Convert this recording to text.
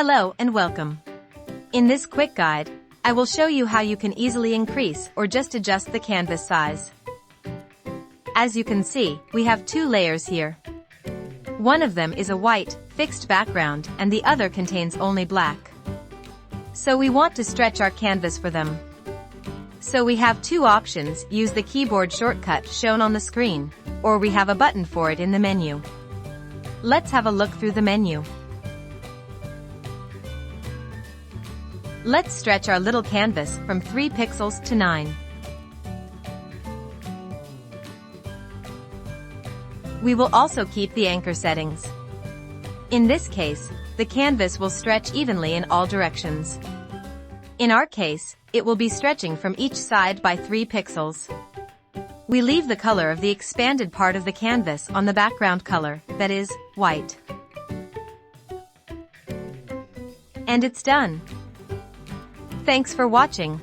Hello and welcome. In this quick guide, I will show you how you can easily increase or just adjust the canvas size. As you can see, we have two layers here. One of them is a white, fixed background and the other contains only black. So we want to stretch our canvas for them. So we have two options: use the keyboard shortcut shown on the screen, or we have a button for it in the menu. Let's have a look through the menu. Let's stretch our little canvas from 3 pixels to 9. We will also keep the anchor settings. In this case, the canvas will stretch evenly in all directions. In our case, it will be stretching from each side by 3 pixels. We leave the color of the expanded part of the canvas on the background color, that is, white. And it's done. Thanks for watching.